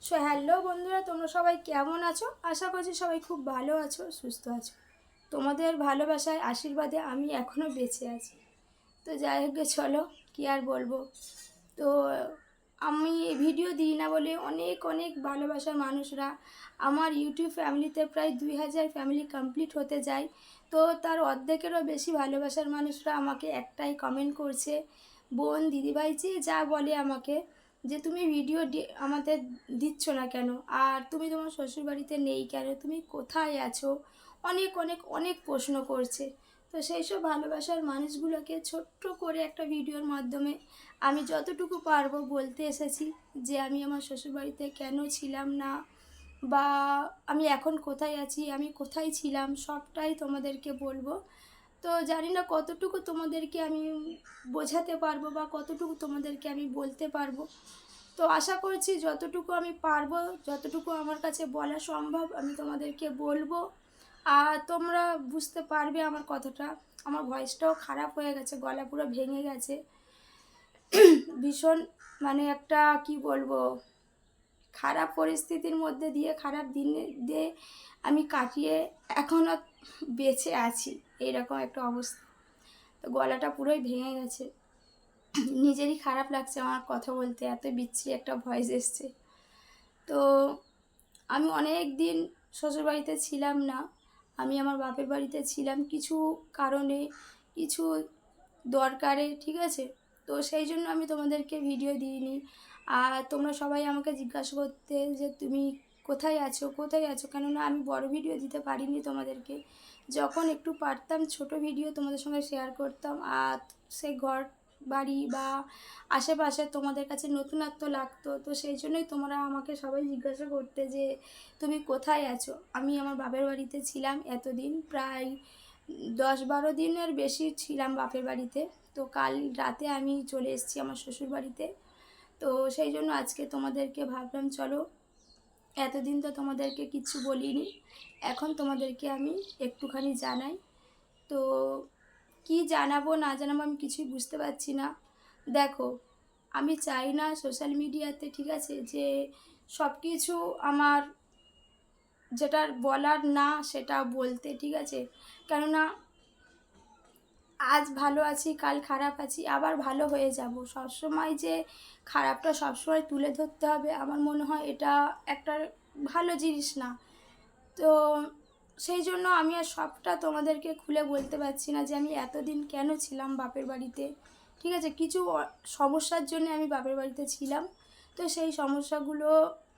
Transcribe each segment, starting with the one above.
Hello বন্ধুরা, তোমরা সবাই কেমন আছো? আশা করছি সবাই খুব ভালো আছো, সুস্থ আছো। তোমাদের ভালোবাসায় আশীর্বাদে আমি এখনও বেঁচে আছি। তো যাই হোক গে, চলো কী আর বলবো। তো আমি ভিডিও দিই না বলে অনেক অনেক ভালোবাসার মানুষরা আমার ইউটিউব ফ্যামিলিতে প্রায় 2000 ফ্যামিলি কমপ্লিট হতে যায়। তো তার অর্ধেকেরও বেশি ভালোবাসার মানুষরা আমাকে একটাই কমেন্ট করছে, বোন দিদিভাই যে যা বলে আমাকে, যে তুমি ভিডিও আমাদের দিচ্ছ না কেন, আর তুমি তোমার শ্বশুরবাড়িতে নেই কেন, তুমি কোথায় আছো, অনেক অনেক অনেক প্রশ্ন করছে। তো সেই সব ভালোবাসার মানুষগুলোকে ছোট্ট করে একটা ভিডিওর মাধ্যমে আমি যতটুকু পারবো বলতে এসেছি, যে আমি আমার শ্বশুরবাড়িতে কেন ছিলাম না, বা আমি এখন কোথায় আছি, আমি কোথায় ছিলাম, সবটাই তোমাদেরকে বলবো। তো জানি না কতটুকু তোমাদেরকে আমি বোঝাতে পারবো বা কতটুকু তোমাদেরকে আমি বলতে পারবো। তো আশা করছি যতটুকু আমি পারবো, যতটুকু আমার কাছে বলা সম্ভব আমি তোমাদেরকে বলবো। আর তোমরা বুঝতে পারবে আমার কথাটা। আমার ভয়েসটাও খারাপ হয়ে গেছে, গলা পুরো ভেঙে গেছে। ভীষণ মানে একটা কি বলবো, খারাপ পরিস্থিতির মধ্যে দিয়ে, খারাপ দিনে দিয়ে আমি কাটিয়ে এখনও বেঁচে আছি, এইরকম একটা অবস্থা। তো গলাটা পুরোই ভেঙে গেছে, নিজেরই খারাপ লাগছে আমার কথা বলতে, এত বিচ্ছিরি একটা ভয়েস এসছে। তো আমি অনেক দিন শ্বশুরবাড়িতে ছিলাম না, আমি আমার বাপের বাড়িতে ছিলাম কিছু কারণে, কিছু দরকারে, ঠিক আছে। তো সেই জন্য আমি তোমাদেরকে ভিডিও দিইনি। আর তোমরা সবাই আমাকে জিজ্ঞাসা করতে যে তুমি কোথায় আছো, কোথায় আছো, কেননা আমি বড় ভিডিও দিতে পারিনি তোমাদেরকে। যখন একটু পারতাম ছোট ভিডিও তোমাদের সঙ্গে শেয়ার করতাম, আর সেই ঘর বাড়ি বা আশেপাশে তোমাদের কাছে নতুনত্ব লাগতো। তো সেই জন্যই তোমরা আমাকে সবাই জিজ্ঞাসা করতে যে তুমি কোথায় আছো। আমি আমার বাপের বাড়িতে ছিলাম এতদিন, প্রায় 10-12 দিনের বেশি ছিলাম বাপের বাড়িতে। তো কাল রাতে আমি চলে এসেছি আমার শ্বশুর বাড়িতে। তো সেই জন্য আজকে তোমাদেরকে ভাবলাম চলো, এতদিন তো তোমাদেরকে কিছু বলিনি, এখন তোমাদেরকে আমি একটুখানি জানাই। তো কি জানাবো না জানাবো আমি কিছুই বুঝতে পারছি না। দেখো, আমি চাই না সোশ্যাল মিডিয়াতে, ঠিক আছে, যে সব কিছু আমার যেটা বলার না সেটা বলতে, ঠিক আছে। কেননা আজ ভালো আছি, কাল খারাপ আছি, আবার ভালো হয়ে যাব। সবসময় যে খারাপটা সবসময় তুলে ধরতে হবে, আমার মনে হয় এটা একটা ভালো জিনিস না। তো সেই জন্য আমি আর সবটা তোমাদেরকে খুলে বলতে পারছি না যে আমি এতদিন কেন ছিলাম বাপের বাড়িতে, ঠিক আছে। কিছু সমস্যার জন্য আমি বাপের বাড়িতে ছিলাম। তো সেই সমস্যাগুলো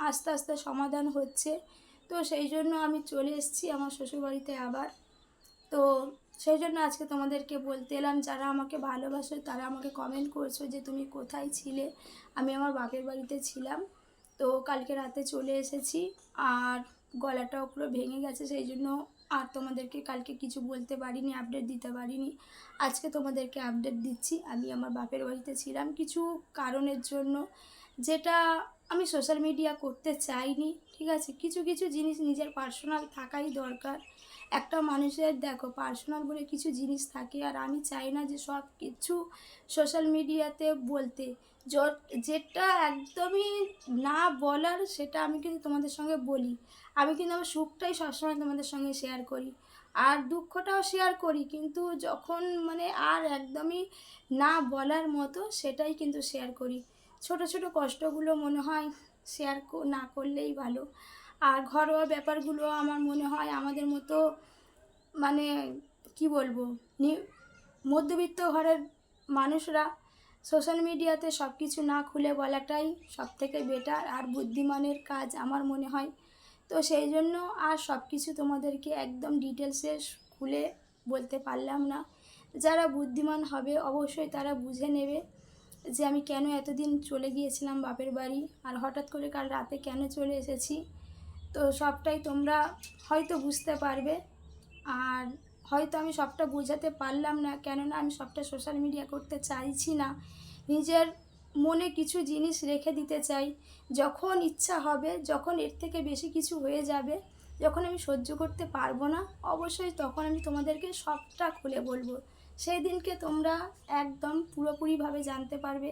আস্তে আস্তে সমাধান হচ্ছে। তো সেই জন্য আমি চলে এসেছি আমার শ্বশুরবাড়িতে আবার। তো সেই জন্য আজকে তোমাদেরকে বলতে এলাম, যারা আমাকে ভালোবাসে তারা আমাকে কমেন্ট করছো যে তুমি কোথায় ছিলে। আমি আমার বাপের বাড়িতে ছিলাম। তো কালকে রাতে চলে এসেছি, আর গলাটাও পুরো ভেঙে গেছে, সেই জন্য আর তোমাদেরকে কালকে কিছু বলতে পারিনি, আপডেট দিতে পারিনি। আজকে তোমাদেরকে আপডেট দিচ্ছি। আমি আমার বাপের বাড়িতে ছিলাম কিছু কারণের জন্য, যেটা আমি সোশ্যাল মিডিয়া করতে চাইনি, ঠিক আছে। কিছু কিছু জিনিস নিজের পার্সোনাল থাকাই দরকার। একটা মানুষের দেখো পার্সোনাল বলে কিছু জিনিস থাকে, আর আমি চাই না যে সব কিছু সোশ্যাল মিডিয়াতে বলতে। যেটা একদমই না বলার সেটা আমি কিন্তু তোমাদের সঙ্গে বলি। আমি কিন্তু আমার সুখটাই সবসময় তোমাদের সঙ্গে শেয়ার করি, আর দুঃখটাও শেয়ার করি, কিন্তু যখন মানে আর একদমই না বলার মতো সেটাই কিন্তু শেয়ার করি। ছোট ছোট কষ্টগুলো মনে হয় শেয়ার না করলেই ভালো। আর ঘরোয়া ব্যাপারগুলো আমার মনে হয় আমাদের মতো মানে কি বলবো, মধ্যবিত্ত ঘরের মানুষরা সোশ্যাল মিডিয়াতে সব কিছু না খুলে বলাটাই সবথেকে বেটার আর বুদ্ধিমানের কাজ আমার মনে হয়। তো সেই জন্য আর সব কিছু তোমাদেরকে একদম ডিটেলসে খুলে বলতে পারলাম না। যারা বুদ্ধিমান হবে অবশ্যই তারা বুঝে নেবে যে আমি কেন এতদিন চলে গিয়েছিলাম বাপের বাড়ি, আর হঠাৎ করে কাল রাতে কেন চলে এসেছি। তো সবটাই তোমরা হয়তো বুঝতে পারবে। আর হয়তো আমি সবটা বোঝাতে পারলাম না, কেননা আমি সবটা সোশ্যাল মিডিয়া করতে চাইছি না। নিজের মনে কিছু জিনিস রেখে দিতে চাই। যখন ইচ্ছা হবে, যখন এর থেকে বেশি কিছু হয়ে যাবে, যখন আমি সহ্য করতে পারবো না, অবশ্যই তখন আমি তোমাদেরকে সবটা খুলে বলবো। সেই দিনকে তোমরা একদম পুরোপুরিভাবে জানতে পারবে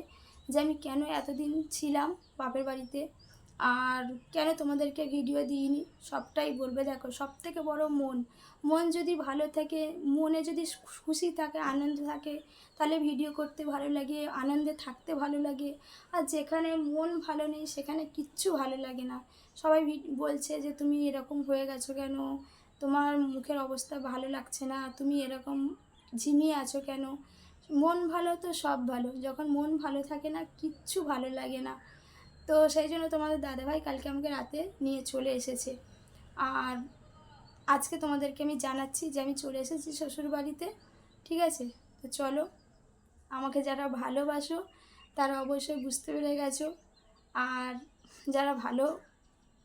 যে আমি কেন এতদিন ছিলাম বাপের বাড়িতে। আর কেন তোমাদেরকে ভিডিও দিইনি সবটাই বলবে। দেখো, সবথেকে বড় মন, মন যদি ভালো থাকে, মনে যদি খুশি থাকে, আনন্দ থাকে, তাহলে ভিডিও করতে ভালো লাগে, আনন্দে থাকতে ভালো লাগে। আর যেখানে মন ভালো নেই সেখানে কিচ্ছু ভালো লাগে না। সবাই বলছে যে তুমি এরকম হয়ে গেছো কেন, তোমার মুখের অবস্থা ভালো লাগছে না, তুমি এরকম ঝিমিয়ে আছো কেন। মন ভালো তো সব ভালো, যখন মন ভালো থাকে না কিচ্ছু ভালো লাগে না। তো সেই জন্য তোমাদের দাদাভাই কালকে আমাকে রাতে নিয়ে চলে এসেছে। আর আজকে তোমাদেরকে আমি জানাচ্ছি যে আমি চলে এসেছি শ্বশুরবাড়িতে, ঠিক আছে? তো চলো, আমাকে যারা ভালোবাসো তারা অবশ্যই বুঝতে পেরে গেছো। আর যারা ভালো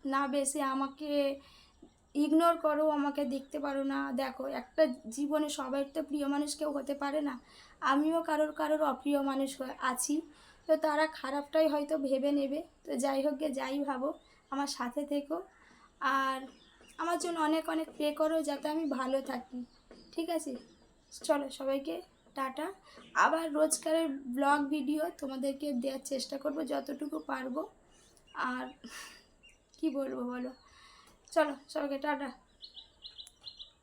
না বেশি আমাকে ইগনোর করো, আমাকে দেখতে পারো না, দেখো একটা জীবনে সবাই তো প্রিয় মানুষ কেউ হতে পারে না। আমিও কারোর কারোর অপ্রিয় মানুষ আছি। তো তারা খারাপটাই হয়তো ভেবে নেবে। তো যাই হোক গে, যাই ভাবো, আমার সাথে থেকো। আর আমার জন্য অনেক অনেক প্রে করো যাতে আমি ভালো থাকি, ঠিক আছে? চলো সবাইকে টাটা। আবার রোজকারের ব্লগ ভিডিও তোমাদেরকে দেওয়ার চেষ্টা করব যতটুকু পারবো। আর কি বলবো বলো, চলো সবাইকে টাটা।